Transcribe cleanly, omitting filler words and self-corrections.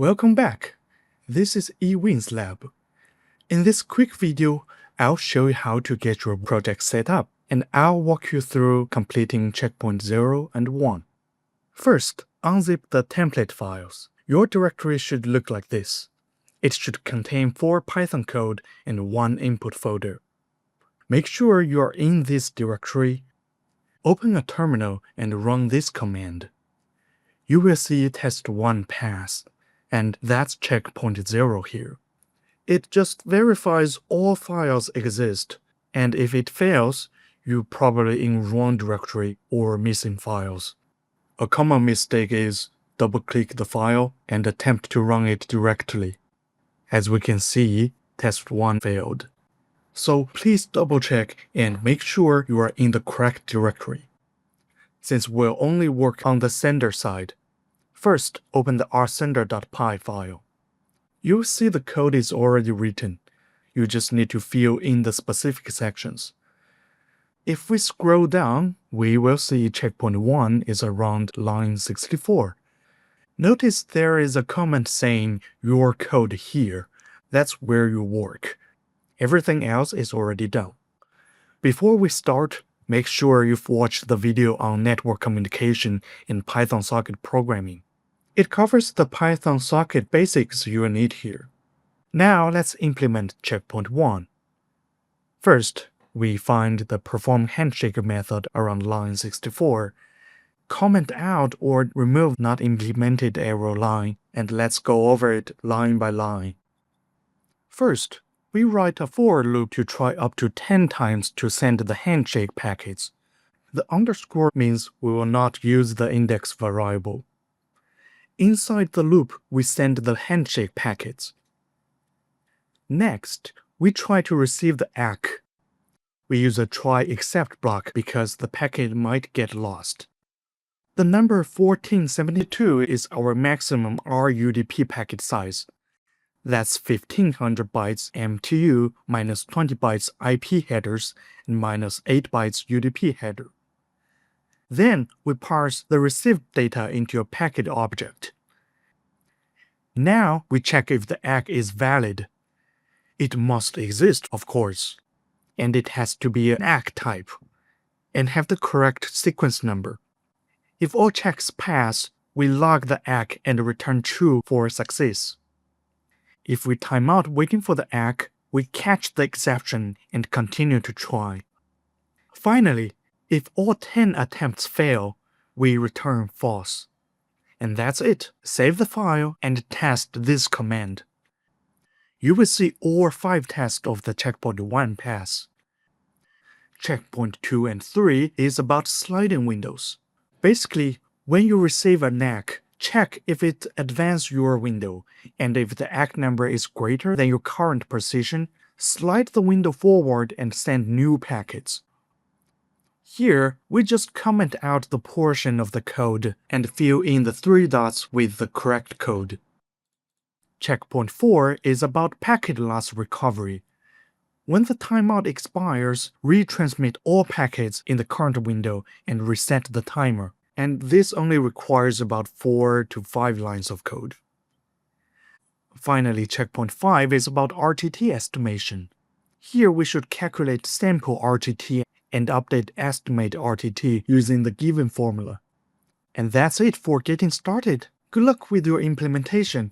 Welcome back. This is eWins Lab. In this quick video, I'll show you how to get your project set up, and I'll walk you through completing checkpoint 0 and 1. First, unzip the template files. Your directory should look like this. It should contain 4 Python code and 1 input folder. Make sure you are in this directory. Open a terminal and run this command. You will see test1 pass, and that's checkpoint 0 here. It just verifies all files exist, and if it fails, you're probably in wrong directory or missing files. A common mistake is double-click the file and attempt to run it directly. As we can see, test1 failed. So please double-check and make sure you are in the correct directory. Since we'll only work on the sender side, first open the rsender.py file. You'll see the code is already written. You just need to fill in the specific sections. If we scroll down, we will see checkpoint 1 is around line 64. Notice there is a comment saying your code here. That's where you work. Everything else is already done. Before we start, make sure you've watched the video on network communication in Python socket programming. It covers the Python socket basics you will need here. Now let's implement checkpoint 1. First, we find the perform handshake method around line 64. Comment out or remove not implemented error line, and let's go over it line by line. First, we write a for loop to try up to 10 times to send the handshake packets. The underscore means we will not use the index variable. Inside the loop, we send the handshake packets. Next, we try to receive the ACK. We use a try except block because the packet might get lost. The number 1472 is our maximum RUDP packet size. That's 1500 bytes MTU minus 20 bytes IP headers and minus 8 bytes UDP header. Then we parse the received data into a packet object. Now we check if the ACK is valid. It must exist, of course, and it has to be an ACK type and have the correct sequence number. If all checks pass, we log the ACK and return true for success. If we time out waiting for the ACK, we catch the exception and continue to try. Finally, if all 10 attempts fail, we return false. And that's it. Save the file and test this command. You will see all 5 tests of the checkpoint 1 pass. Checkpoint 2 and 3 is about sliding windows. Basically, when you receive an ACK, check if it advances your window, and if the ACK number is greater than your current position, slide the window forward and send new packets. Here, we just comment out the portion of the code and fill in the 3 dots with the correct code. Checkpoint 4 is about packet loss recovery. When the timeout expires, retransmit all packets in the current window and reset the timer. And this only requires about 4 to 5 lines of code. Finally, checkpoint 5 is about RTT estimation. Here we should calculate sample RTT and update estimate RTT using the given formula. And that's it for getting started. Good luck with your implementation.